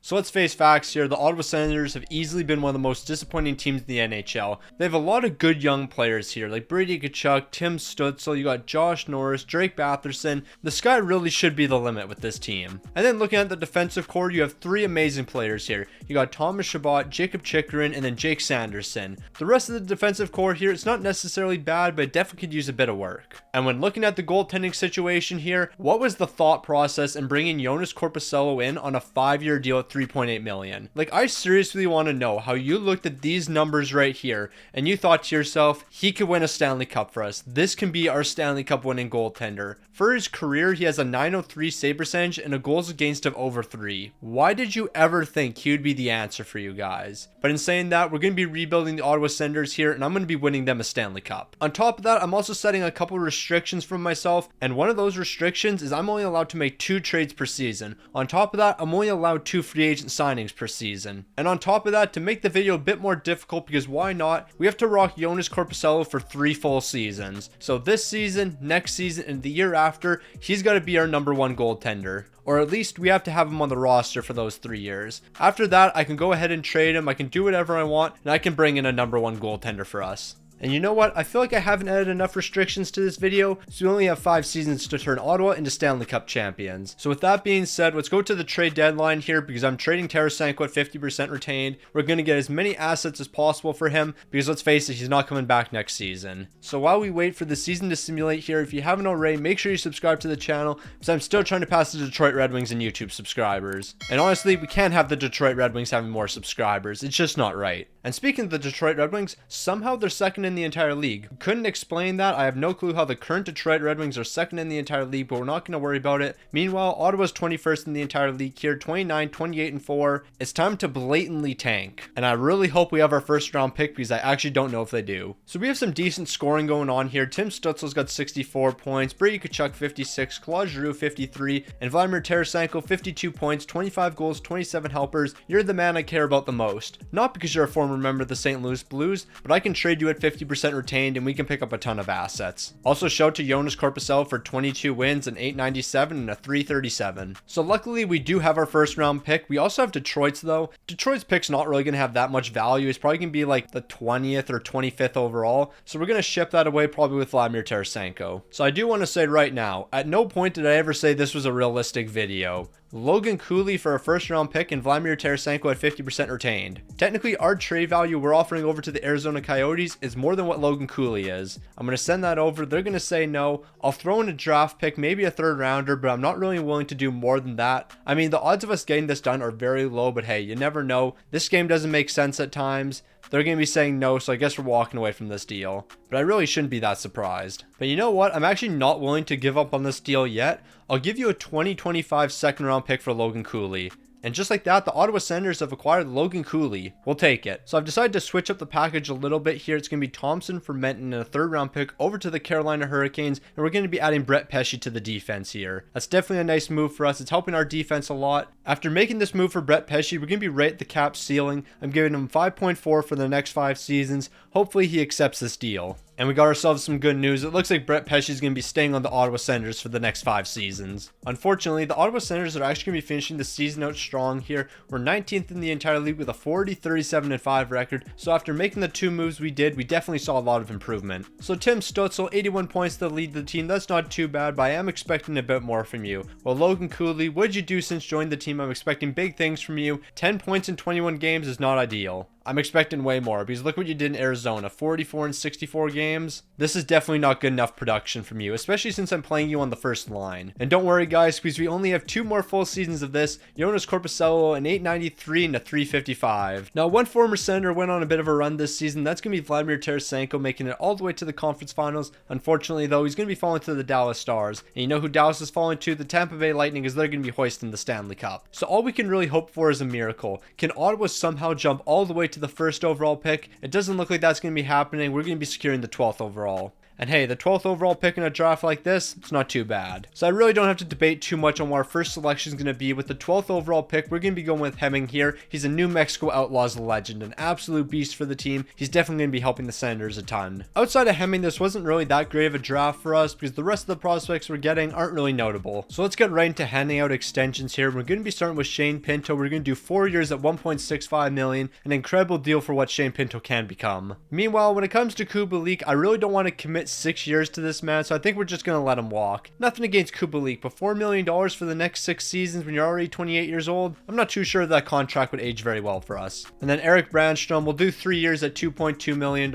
So let's face facts here. The Ottawa Senators have easily been one of the most disappointing teams in the NHL. They have a lot of good young players here, like Brady Tkachuk, Tim Stützle, you got Josh Norris, Drake Batherson. The sky really should be the limit with this team. And then looking at the defensive core, you have three amazing players here. You got Thomas Chabot, Jacob Chychrun, and then Jake Sanderson. The rest of the defensive core here, it's not necessarily bad, but it definitely could use a bit of work. And when looking at the goaltending situation here, what was the thought process in bringing Joonas Korpisalo in on a 5-year deal at $3.8 million? Like, I seriously want to know how you looked at these numbers right here and you thought to yourself, he could win a Stanley Cup for us. This can be our Stanley Cup winning goaltender. For his career, he has a .903 save percentage and a goals against of over 3. Why did you ever think he would be the answer for you guys? But in saying that, we're going to be rebuilding the Ottawa Senators here, and I'm going to be winning them a Stanley Cup. On top of that, I'm also setting a couple restrictions for myself, and one of those restrictions is I'm only allowed to make 2 trades per season. On top of that, I'm only allowed 2 free agent signings per season. And on top of that, to make the video a bit more difficult, because why not, we have to rock Joonas Korpisalo for 3 full seasons. So this season, next season, and the year after, he's got to be our #1 goaltender. Or at least we have to have him on the roster for those 3 years. After that, I can go ahead and trade him, I can do whatever I want, and I can bring in a #1 goaltender for us. And you know what? I feel like I haven't added enough restrictions to this video, so we only have 5 seasons to turn Ottawa into Stanley Cup champions. So with that being said, let's go to the trade deadline here, because I'm trading Tarasenko at 50% retained. We're going to get as many assets as possible for him, because let's face it, he's not coming back next season. So while we wait for the season to simulate here, if you haven't already, make sure you subscribe to the channel, because I'm still trying to pass the Detroit Red Wings in YouTube subscribers. And honestly, we can't have the Detroit Red Wings having more subscribers. It's just not right. And speaking of the Detroit Red Wings, somehow they're second in the entire league. Couldn't explain that. I have no clue how the current Detroit Red Wings are second in the entire league, but we're not going to worry about it. Meanwhile, Ottawa's 21st in the entire league here, 29, 28, and 4. It's time to blatantly tank. And I really hope we have our first round pick, because I actually don't know if they do. So we have some decent scoring going on here. Tim Stützle's got 64 points, Brady Tkachuk 56, Claude Giroux 53, and Vladimir Tarasenko 52 points, 25 goals, 27 helpers. You're the man I care about the most. Not because you're a former member of the St. Louis Blues, but I can trade you at 50% retained and we can pick up a ton of assets. Also shout to Joonas Korpisalo for 22 wins, and 897 and a 337. So luckily we do have our first round pick. We also have Detroit's though. Detroit's pick's not really going to have that much value. It's probably going to be like the 20th or 25th overall. So we're going to ship that away probably with Vladimir Tarasenko. So I do want to say right now, at no point did I ever say this was a realistic video. Logan Cooley for a first round pick and Vladimir Tarasenko at 50% retained. Technically, our trade value we're offering over to the Arizona Coyotes is more than what Logan Cooley is. I'm going to send that over. They're going to say no. I'll throw in a draft pick, maybe a 3rd rounder, but I'm not really willing to do more than that. I mean, the odds of us getting this done are very low, but hey, you never know. This game doesn't make sense at times. They're going to be saying no, so I guess we're walking away from this deal. But I really shouldn't be that surprised. But you know what? I'm actually not willing to give up on this deal yet. I'll give you a 2025 second round pick for Logan Cooley. And just like that, the Ottawa Senators have acquired Logan Cooley. We'll take it. So I've decided to switch up the package a little bit here. It's going to be Thompson for Menton and a 3rd round pick over to the Carolina Hurricanes. And we're going to be adding Brett Pesce to the defense here. That's definitely a nice move for us. It's helping our defense a lot. After making this move for Brett Pesce, we're going to be right at the cap ceiling. I'm giving him 5.4 for the next 5 seasons. Hopefully he accepts this deal. And we got ourselves some good news. It looks like Brett Pesce is going to be staying on the Ottawa Senators for the next 5 seasons. Unfortunately, the Ottawa Senators are actually going to be finishing the season out strong here. We're 19th in the entire league with a 40, 37, and 5 record. So after making the 2 moves we did, we definitely saw a lot of improvement. So Tim Stützle, 81 points to lead the team. That's not too bad, but I am expecting a bit more from you. Well, Logan Cooley, what did you do since joining the team? I'm expecting big things from you. 10 points in 21 games is not ideal. I'm expecting way more, because look what you did in Arizona, 44 in 64 games. This is definitely not good enough production from you, especially since I'm playing you on the first line. And don't worry guys, because we only have 2 more full seasons of this. Joonas Korpisalo, an 893 and a 355. Now, one former Senator went on a bit of a run this season. That's going to be Vladimir Tarasenko, making it all the way to the conference finals. Unfortunately though, he's going to be falling to the Dallas Stars. And you know who Dallas is falling to? The Tampa Bay Lightning, as they're going to be hoisting the Stanley Cup. So all we can really hope for is a miracle. Can Ottawa somehow jump all the way to the 1st overall pick? It doesn't look like that's going to be happening. We're going to be securing the 12th overall. And hey, the 12th overall pick in a draft like this, it's not too bad. So I really don't have to debate too much on what our first selection is going to be. With the 12th overall pick, we're going to be going with Hemming here. He's a New Mexico Outlaws legend, an absolute beast for the team. He's definitely going to be helping the Senators a ton. Outside of Hemming, this wasn't really that great of a draft for us because the rest of the prospects we're getting aren't really notable. So let's get right into handing out extensions here. We're going to be starting with Shane Pinto. We're going to do 4 years at $1.65 million, an incredible deal for what Shane Pinto can become. Meanwhile, when it comes to Kubalik, I really don't want to commit 6 years to this man, so I think we're just going to let him walk. Nothing against Kubalik, but $4 million for the next 6 seasons when you're already 28 years old, I'm not too sure that contract would age very well for us. And then Eric Brandstrom will do 3 years at $2.2 million.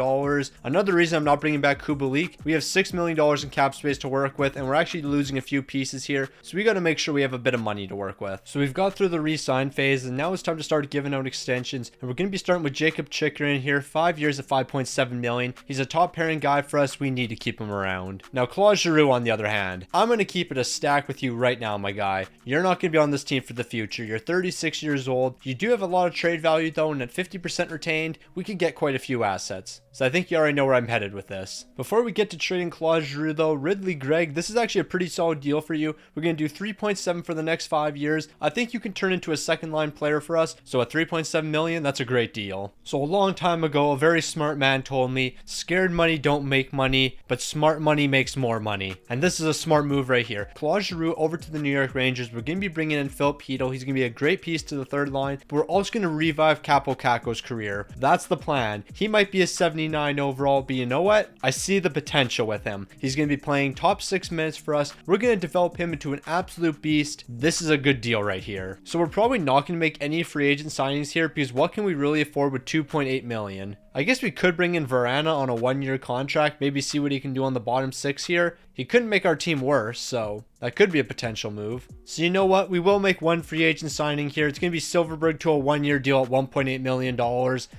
Another reason I'm not bringing back Kubalik, we have $6 million in cap space to work with, and we're actually losing a few pieces here, so we got to make sure we have a bit of money to work with. So we've got through the re-sign phase, and now it's time to start giving out extensions, and we're going to be starting with Jacob Chychrun here, 5 years at $5.7 million. He's a top pairing guy for us. We need to keep him around. Now Claude Giroux, on the other hand, I'm going to keep it a stack with you right now, my guy. You're not going to be on this team for the future. You're 36 years old. You do have a lot of trade value though, and at 50% retained, we could get quite a few assets. So I think you already know where I'm headed with this. Before we get to trading Claude Giroux though, Ridley Gregg, this is actually a pretty solid deal for you. We're going to do 3.7 for the next 5 years. I think you can turn into a second line player for us. So at 3.7 million, that's a great deal. So a long time ago, a very smart man told me, scared money don't make money, but smart money makes more money. And this is a smart move right here. Claude Giroux over to the New York Rangers. We're going to be bringing in Philip Hedl. He's going to be a great piece to the third line, but we're also going to revive Kaapo Kakko's career. That's the plan. He might be a 79 overall, but you know what? I see the potential with him. He's going to be playing top 6 minutes for us. We're going to develop him into an absolute beast. This is a good deal right here. So we're probably not going to make any free agent signings here because what can we really afford with 2.8 million? I guess we could bring in Verana on a 1-year contract, maybe see what he can do on the bottom 6 here. He couldn't make our team worse, so that could be a potential move. So you know what? We will make one free agent signing here. It's going to be Silverberg to a 1-year deal at $1.8 million.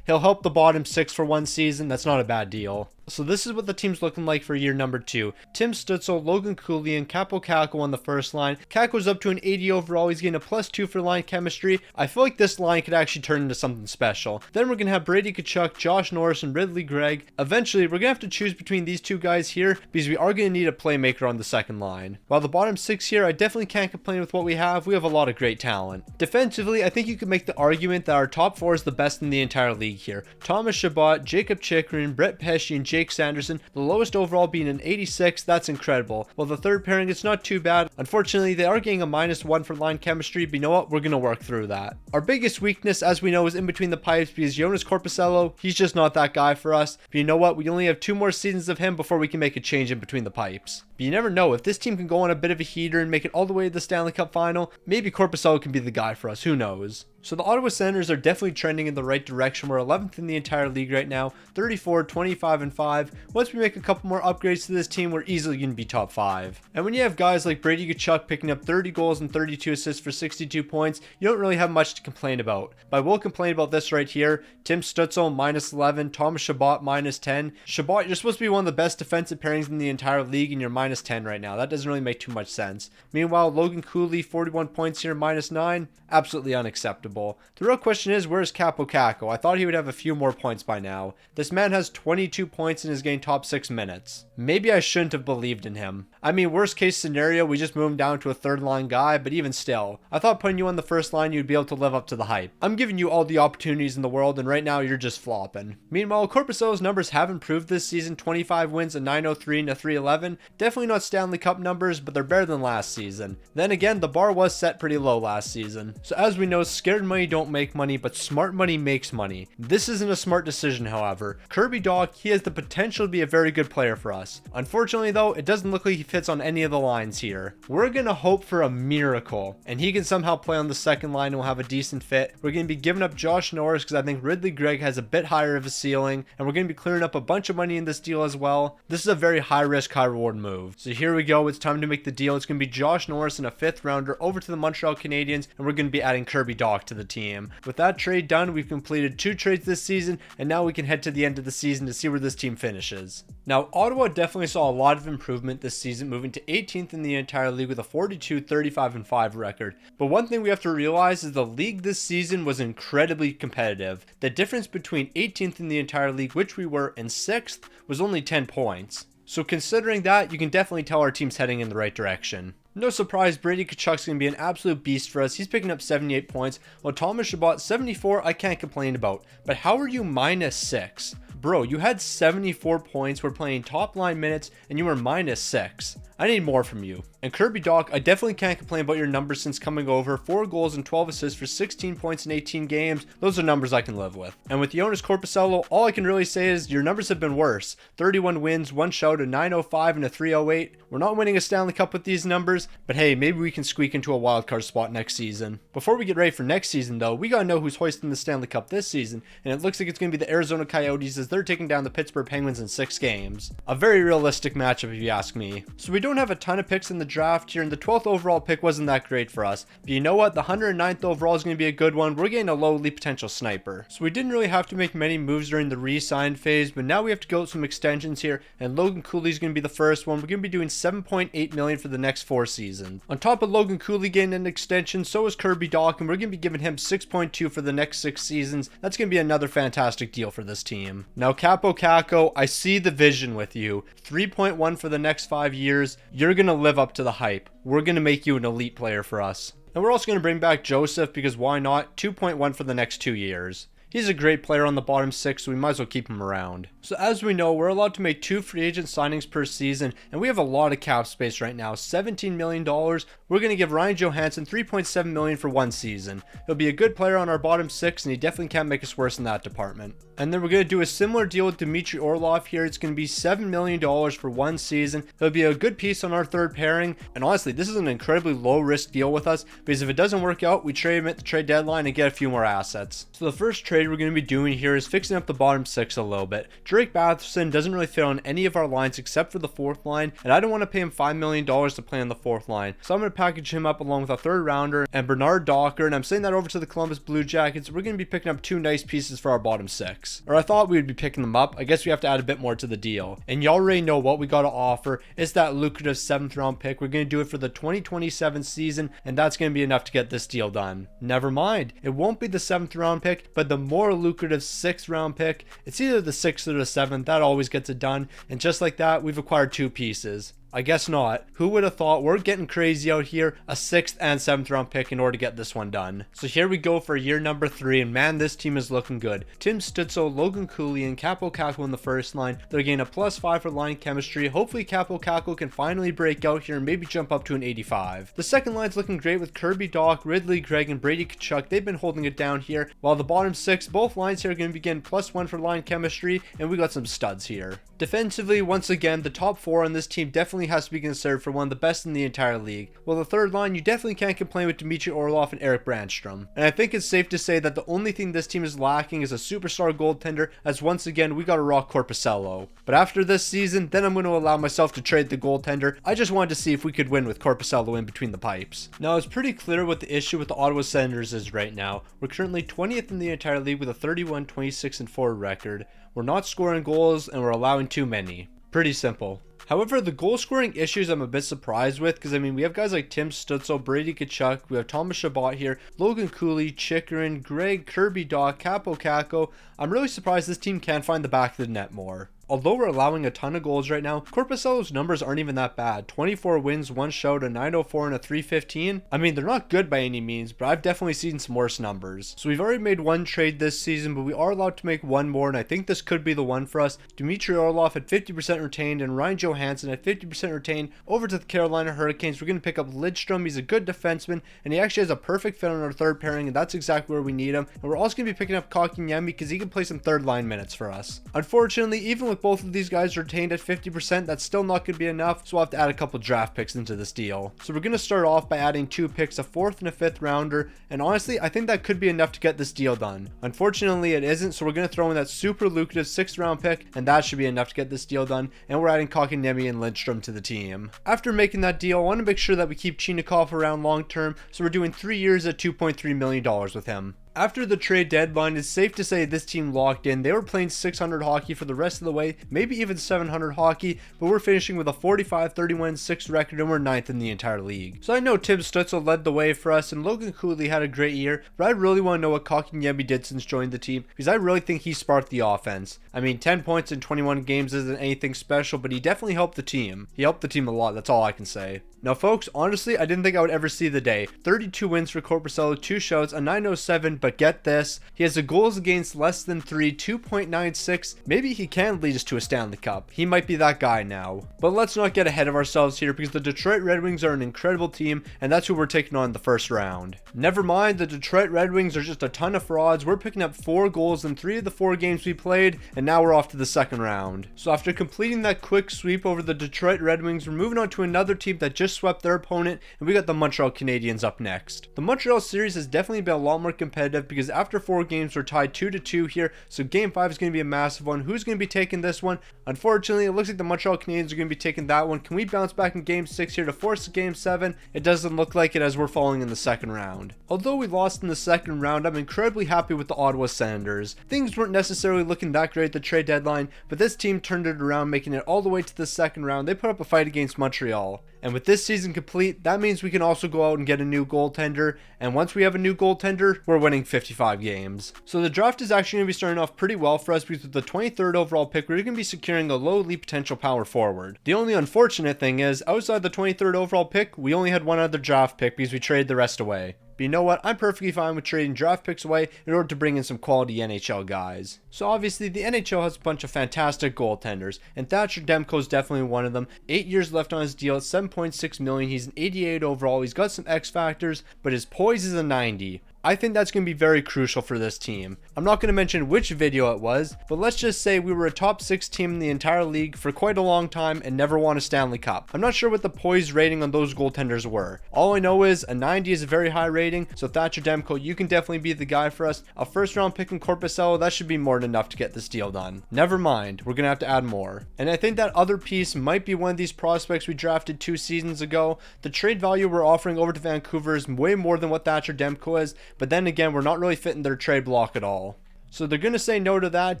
He'll help the bottom 6 for 1 season. That's not a bad deal. So this is what the team's looking like for year number 2. Tim Stützle, Logan Cooley, and Kaapo Kakko on the first line. Kakko's up to an 80 overall. He's getting a +2 for line chemistry. I feel like this line could actually turn into something special. Then we're going to have Brady Tkachuk, Josh Norris, and Ridley Gregg. Eventually, we're going to have to choose between these 2 guys here because we are going to need a playmaker on the second line. While the bottom 6 here, I definitely can't complain with what we have. We have a lot of great talent. Defensively, I think you could make the argument that our top 4 is the best in the entire league here. Thomas Chabot, Jacob Chychrun, Brett Pesce, and Jake Sanderson. The lowest overall being an 86. That's incredible. While the third pairing, it's not too bad. Unfortunately, they are getting a -1 for line chemistry, but you know what? We're going to work through that. Our biggest weakness, as we know, is in between the pipes because Jonas Korpisalo, he's just not that guy for us. But you know what? We only have 2 more seasons of him before we can make a change in between the pipes. But you never know. If this team can go on a bit of a heater and make it all the way to the Stanley Cup final, maybe Korpisalo can be the guy for us. Who knows? So the Ottawa Senators are definitely trending in the right direction. We're 11th in the entire league right now, 34, 25, and 5. Once we make a couple more upgrades to this team, we're easily going to be top 5. And when you have guys like Brady Tkachuk picking up 30 goals and 32 assists for 62 points, you don't really have much to complain about. But I will complain about this right here. Tim Stützle, -11. Thomas Chabot, -10. Chabot, you're supposed to be one of the best defensive pairings in the entire league, and you're -10 right now. That doesn't really make too much sense. Meanwhile, Logan Cooley, 41 points here, -9. Absolutely unacceptable. The real question is, where's Kaapo Kakko? I thought he would have a few more points by now. This man has 22 points and is getting top 6 minutes. Maybe I shouldn't have believed in him. I mean, worst case scenario, we just move him down to a third line guy, but even still, I thought putting you on the first line, you'd be able to live up to the hype. I'm giving you all the opportunities in the world, and right now, you're just flopping. Meanwhile, Korpisalo's numbers have improved this season. 25 wins, a 903 and a 311. Definitely not Stanley Cup numbers, but they're better than last season. Then again, the bar was set pretty low last season. So as we know, scared money don't make money, but smart money makes money. This isn't a smart decision, however. Kirby Dach, he has the potential to be a very good player for us. Unfortunately though, it doesn't look like he fits on any of the lines here. We're gonna hope for a miracle, and he can somehow play on the second line and will have a decent fit. We're gonna be giving up Josh Norris because I think Ridley Gregg has a bit higher of a ceiling, and we're gonna be clearing up a bunch of money in this deal as well. This is a very high risk, high reward move. So here we go, it's time to make the deal. It's gonna be Josh Norris and a 5th rounder over to the Montreal Canadiens, and we're gonna be adding Kirby Dach to the team. With that trade done, we've completed 2 trades this season, and now we can head to the end of the season to see where this team finishes. Now, Ottawa definitely saw a lot of improvement this season, moving to 18th in the entire league with a 42, 35, and 5 record. But one thing we have to realize is the league this season was incredibly competitive. The difference between 18th in the entire league, which we were, and 6th, was only 10 points. So considering that, you can definitely tell our team's heading in the right direction. No surprise, Brady Tkachuk's going to be an absolute beast for us. He's picking up 78 points, while Thomas Chabot 74, I can't complain about. But how are you -6? Bro, you had 74 points, we're playing top line minutes, and you were -6. I need more from you. And Kirby Dach, I definitely can't complain about your numbers since coming over. 4 goals and 12 assists for 16 points in 18 games. Those are numbers I can live with. And with Jonas Korpisalo, all I can really say is your numbers have been worse. 31 wins, 1 shutout, a 905 and a 308. We're not winning a Stanley Cup with these numbers, but hey, maybe we can squeak into a wildcard spot next season. Before we get ready for next season though, we gotta know who's hoisting the Stanley Cup this season, and it looks like it's gonna be the Arizona Coyotes as they're taking down the Pittsburgh Penguins in 6 games. A very realistic matchup if you ask me. So we don't have a ton of picks in the draft here, and the 12th overall pick wasn't that great for us. But you know what? The 109th overall is going to be a good one. We're getting a low elite potential sniper. So we didn't really have to make many moves during the re-sign phase, but now we have to go with some extensions here, and Logan Cooley is going to be the first one. We're going to be doing $7.8 million for the next 4 seasons. On top of Logan Cooley getting an extension, so is Kirby Dach, and we're going to be giving him $6.2 for the next 6 seasons. That's going to be another fantastic deal for this team. Now Capo Caco, I see the vision with you. 3.1 for the next 5 years. You're going to live up to the hype. We're going to make you an elite player for us. And we're also going to bring back Joseph because why not? 2.1 for the next 2 years. He's a great player on the bottom 6, so we might as well keep him around. So as we know, we're allowed to make 2 free agent signings per season, and we have a lot of cap space right now, $17 million. We're going to give Ryan Johansson $3.7 million for 1 season. He'll be a good player on our bottom 6, and he definitely can't make us worse in that department. And then we're going to do a similar deal with Dmitry Orlov here. It's going to be $7 million for 1 season. He'll be a good piece on our third pairing, and honestly, this is an incredibly low risk deal with us, because if it doesn't work out, we trade him at the trade deadline and get a few more assets. So the first trade we're going to be doing here is fixing up the bottom 6 a little bit. Drake Batherson doesn't really fit on any of our lines except for the 4th line, and I don't want to pay him $5 million to play on the 4th line. So I'm going to package him up along with a 3rd rounder and Bernard Docker, and I'm sending that over to the Columbus Blue Jackets. We're going to be picking up 2 nice pieces for our bottom 6. Or I thought we would be picking them up. I guess we have to add a bit more to the deal. And y'all already know what we got to offer. It's that lucrative 7th round pick. We're going to do it for the 2027 season, and that's going to be enough to get this deal done. Never mind. It won't be the 7th round pick, but the more lucrative 6th round pick. It's either the 6th or the 7th. That always gets it done. And just like that, we've acquired 2 pieces. I guess not. Who would have thought? We're getting crazy out here. A 6th and 7th round pick in order to get this one done. So here we go for year number 3, and man, this team is looking good. Tim Stützle, Logan Cooley, and Capo Caco in the first line. They're getting a +5 for line chemistry. Hopefully Capo Caco can finally break out here and maybe jump up to an 85. The second line's looking great with Kirby Dach, Ridley Gregg, and Brady Tkachuk. They've been holding it down here. While the bottom 6, both lines here are going to be getting +1 for line chemistry, and we got some studs here. Defensively, once again, the top 4 on this team definitely has to be considered for one of the best in the entire league. Well, the third line, you definitely can't complain with Dmitry Orlov and Eric Brandstrom. And I think it's safe to say that the only thing this team is lacking is a superstar goaltender, as once again, we gotta rock Korpisalo. But after this season, then I'm going to allow myself to trade the goaltender. I just wanted to see if we could win with Korpisalo in between the pipes. Now, it's pretty clear what the issue with the Ottawa Senators is right now. We're currently 20th in the entire league with a 31-26-4 record. We're not scoring goals, and we're allowing too many. Pretty simple. However, the goal scoring issues I'm a bit surprised with, because I mean, we have guys like Tim Stützle, Brady Tkachuk, we have Thomas Chabot here, Logan Cooley, Chychrun, Gregg, Kirby Dach, Capo Caco. I'm really surprised this team can't find the back of the net more. Although we're allowing a ton of goals right now, Korpisalo's numbers aren't even that bad. 24 wins, 1 shutout, a 904 and a 315. I mean, they're not good by any means, but I've definitely seen some worse numbers. So we've already made 1 trade this season, but we are allowed to make 1 more, and I think this could be the one for us. Dmitry Orlov at 50% retained and Ryan Johansson at 50% retained over to the Carolina Hurricanes. We're going to pick up Lidstrom. He's a good defenseman, and he actually has a perfect fit on our third pairing, and that's exactly where we need him. And we're also going to be picking up Kotkaniemi because he can play some third line minutes for us. Unfortunately, even with both of these guys retained at 50%, that's still not going to be enough, so we'll have to add a couple draft picks into this deal. So we're going to start off by adding 2 picks, a 4th and a 5th rounder, and honestly, I think that could be enough to get this deal done. Unfortunately, it isn't, so we're going to throw in that super lucrative 6th round pick, and that should be enough to get this deal done, and we're adding Kotkaniemi and Lidstrom to the team. After making that deal, I want to make sure that we keep Chinakhov around long term, so we're doing 3 years at $2.3 million with him. After the trade deadline, it's safe to say this team locked in. They were playing 600 hockey for the rest of the way, maybe even 700 hockey, but we're finishing with a 45-31-6 record and we're 9th in the entire league. So I know Tim Stützle led the way for us and Logan Cooley had a great year, but I really want to know what Kotkaniemi did since joining the team because I really think he sparked the offense. I mean, 10 points in 21 games isn't anything special, but he definitely helped the team. He helped the team a lot, that's all I can say. Now folks, honestly, I didn't think I would ever see the day. 32 wins for Korpisalo, 2 shouts, a 907, but get this, he has a goals against less than 3, 2.96. Maybe he can lead us to a Stanley Cup. He might be that guy now. But let's not get ahead of ourselves here because the Detroit Red Wings are an incredible team and that's who we're taking on in the first round. Never mind, the Detroit Red Wings are just a ton of frauds. We're picking up 4 goals in 3 of the 4 games we played and now we're off to the second round. So after completing that quick sweep over the Detroit Red Wings, we're moving on to another team that just swept their opponent, and we got the Montreal Canadiens up next. The Montreal series has definitely been a lot more competitive because after 4 games we're tied 2-2 here, so game 5 is going to be a massive one. Who's going to be taking this one? Unfortunately, it looks like the Montreal Canadiens are going to be taking that one. Can we bounce back in game 6 here to force game 7? It doesn't look like it as we're falling in the second round. Although we lost in the second round, I'm incredibly happy with the Ottawa Senators. Things weren't necessarily looking that great at the trade deadline, but this team turned it around, making it all the way to the second round. They put up a fight against Montreal. And with this season complete, that means we can also go out and get a new goaltender. And once we have a new goaltender, we're winning 55 games. So the draft is actually going to be starting off pretty well for us because with the 23rd overall pick, we're going to be securing a low elite potential power forward. The only unfortunate thing is, outside the 23rd overall pick, we only had one other draft pick because we traded the rest away. But you know what? I'm perfectly fine with trading draft picks away in order to bring in some quality NHL guys. So obviously the NHL has a bunch of fantastic goaltenders, and Thatcher Demko is definitely one of them. 8 years left on his deal at $7.6 million. He's an 88 overall. He's got some X factors, but his poise is a 90. I think that's going to be very crucial for this team. I'm not going to mention which video it was, but let's just say we were a top 6 team in the entire league for quite a long time and never won a Stanley Cup. I'm not sure what the poise rating on those goaltenders were. All I know is a 90 is a very high rating, so Thatcher Demko, you can definitely be the guy for us. A first round pick in Korpisalo, that should be more than enough to get this deal done. Never mind, we're going to have to add more. And I think that other piece might be one of these prospects we drafted 2 seasons ago. The trade value we're offering over to Vancouver is way more than what Thatcher Demko is, but then again, we're not really fitting their trade block at all. So they're going to say no to that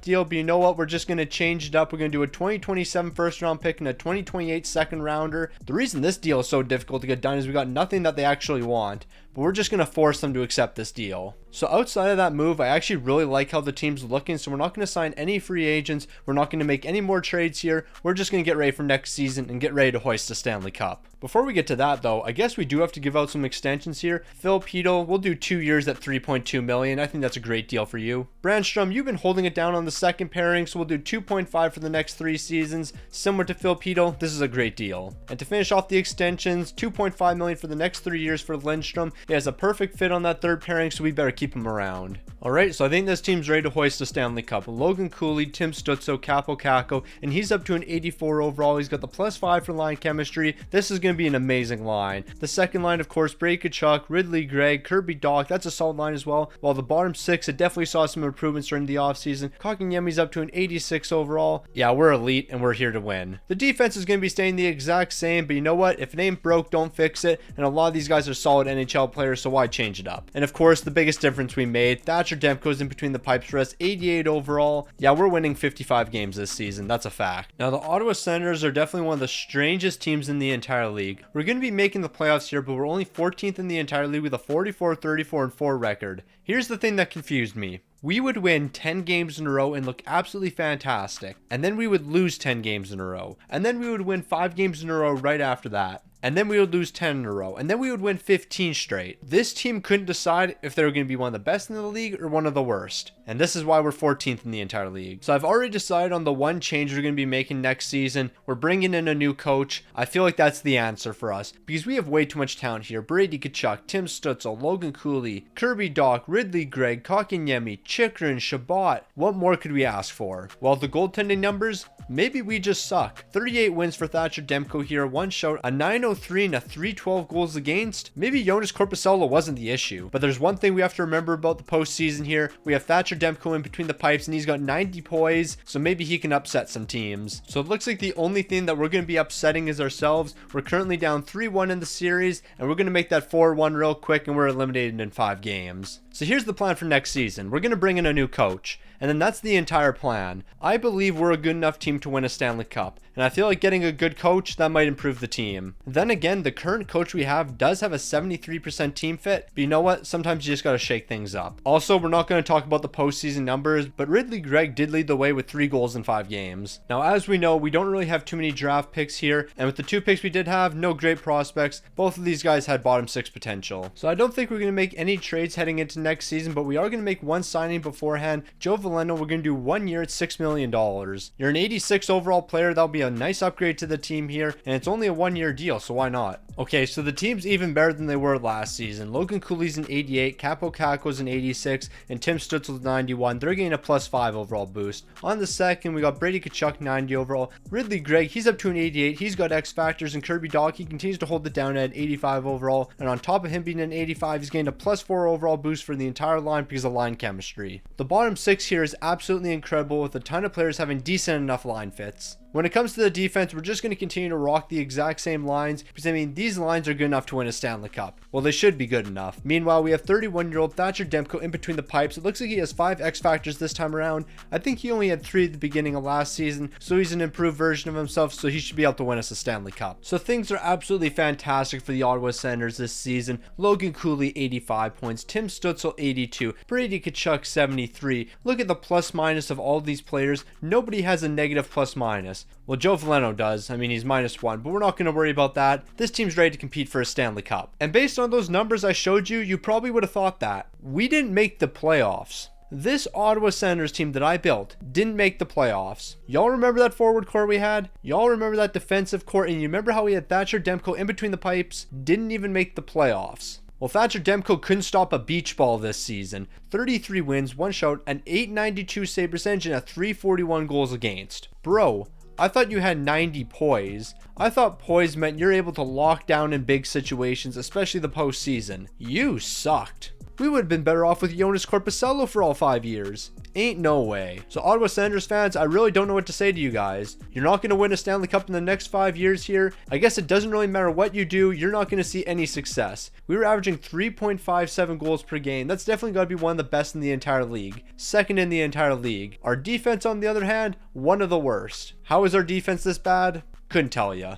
deal, but you know what? We're just going to change it up. We're going to do a 2027 first round pick and a 2028 second rounder. The reason this deal is so difficult to get done is we got nothing that they actually want, but we're just going to force them to accept this deal. So outside of that move, I actually really like how the team's looking, so we're not going to sign any free agents. We're not going to make any more trades here. We're just going to get ready for next season and get ready to hoist the Stanley Cup. Before we get to that though, I guess we do have to give out some extensions here. Phil Pedal, we'll do 2 years at $3.2 million. I think that's a great deal for you. Brandstrom, you've been holding it down on the second pairing, so we'll do 2.5 for the next 3 seasons. Similar to Phil Pedal, this is a great deal. And to finish off the extensions, $2.5 million for the next 3 years for Lindstrom. He has a perfect fit on that third pairing, so we better keep him around. Alright, so I think this team's ready to hoist the Stanley Cup. Logan Cooley, Tim Stützle, Capo Caco, and he's up to an 84 overall. He's got the +5 for line chemistry. This is going to be an amazing line. The second line, of course, Brady Tkachuk, Ridley Gregg, Kirby Dach, that's a solid line as well. While the bottom 6, it definitely saw some improvements during the offseason. Kotkaniemi's up to an 86 overall. Yeah, we're elite and we're here to win. The defense is going to be staying the exact same, but you know what? If it ain't broke, don't fix it. And a lot of these guys are solid NHL players, so why change it up? And of course, the biggest difference we made, Thatcher Demko's in between the pipes for us, 88 overall. Yeah, we're winning 55 games this season. That's a fact. Now, the Ottawa Senators are definitely one of the strangest teams in the entire league. We're going to be making the playoffs here, but we're only 14th in the entire league with a 44-34-4 record. Here's the thing that confused me. We would win 10 games in a row and look absolutely fantastic, and then we would lose 10 games in a row, and then we would win 5 games in a row right after that. And then we would lose 10 in a row. And then we would win 15 straight. This team couldn't decide if they were going to be one of the best in the league or one of the worst. And this is why we're 14th in the entire league. So I've already decided on the one change we're going to be making next season. We're bringing in a new coach. I feel like that's the answer for us. Because we have way too much talent here. Brady Tkachuk, Tim Stützle, Logan Cooley, Kirby Dach, Ridley Gregg, Kotkaniemi, Chychrun, Shabbat. What more could we ask for? Well, the goaltending numbers, maybe we just suck. 38 wins for Thatcher Demko here. 1 shutout, a 903 and a 312 goals against. Maybe Jonas Korpisalo wasn't the issue. But there's one thing we have to remember about the postseason here. We have Thatcher Demko in between the pipes and he's got 90 poise. So maybe he can upset some teams. So it looks like the only thing that we're going to be upsetting is ourselves. We're currently down 3-1 in the series and we're going to make that 4-1 real quick and we're eliminated in 5 games. So here's the plan for next season. We're going to bring in a new coach, and then that's the entire plan. I believe we're a good enough team to win a Stanley Cup, and I feel like getting a good coach, that might improve the team. Then again, the current coach we have does have a 73% team fit, but you know what? Sometimes you just got to shake things up. Also, we're not going to talk about the postseason numbers, but Ridley Gregg did lead the way with 3 goals in 5 games. Now, as we know, we don't really have too many draft picks here, and with the 2 picks we did have, no great prospects. Both of these guys had bottom 6 potential. So I don't think we're going to make any trades heading into next season, but we are going to make one signing beforehand. Joe Veleno, we're going to do 1 year at $6 million. You're an 86 overall player. That'll be a nice upgrade to the team here, and it's only a 1-year deal, so why not? Okay, so the team's even better than they were last season. Logan Cooley's an 88, Capo Caco's an 86, and Tim Stützle's 91. They're getting a +5 overall boost. On the second, we got Brady Tkachuk 90 overall. Ridley Gregg, he's up to an 88. He's got X factors, and Kirby Dach, he continues to hold it down at 85 overall. And on top of him being an 85, he's getting a +4 overall boost for the entire line because of line chemistry. The bottom 6 here is absolutely incredible, with a ton of players having decent enough line fits. When it comes to the defense, we're just going to continue to rock the exact same lines because, I mean, these lines are good enough to win a Stanley Cup. Well, they should be good enough. Meanwhile, we have 31-year-old Thatcher Demko in between the pipes. It looks like he has 5 X factors this time around. I think he only had 3 at the beginning of last season, so he's an improved version of himself, so he should be able to win us a Stanley Cup. So things are absolutely fantastic for the Ottawa Senators this season. Logan Cooley, 85 points. Tim Stützle, 82. Brady Tkachuk, 73. Look at the plus minus of all these players. Nobody has a negative plus minus. Well, Joe Veleno does. I mean, he's -1, but we're not going to worry about that. This team's ready to compete for a Stanley Cup. And based on those numbers I showed you, you probably would have thought that. We didn't make the playoffs. This Ottawa Senators team that I built didn't make the playoffs. Y'all remember that forward core we had? Y'all remember that defensive core? And you remember how we had Thatcher Demko in between the pipes? Didn't even make the playoffs. Well, Thatcher Demko couldn't stop a beach ball this season. 33 wins, 1 shutout, an .892 save percentage, and a .341 goals against. Bro, I thought you had 90 poise. I thought poise meant you're able to lock down in big situations, especially the postseason. You sucked. We would have been better off with Jonas Korpisalo for all 5 years. Ain't no way. So Ottawa Senators fans, I really don't know what to say to you guys. You're not going to win a Stanley Cup in the next 5 years here. I guess it doesn't really matter what you do. You're not going to see any success. We were averaging 3.57 goals per game. That's definitely got to be one of the best in the entire league. Second in the entire league. Our defense, on the other hand, one of the worst. How is our defense this bad? Couldn't tell ya.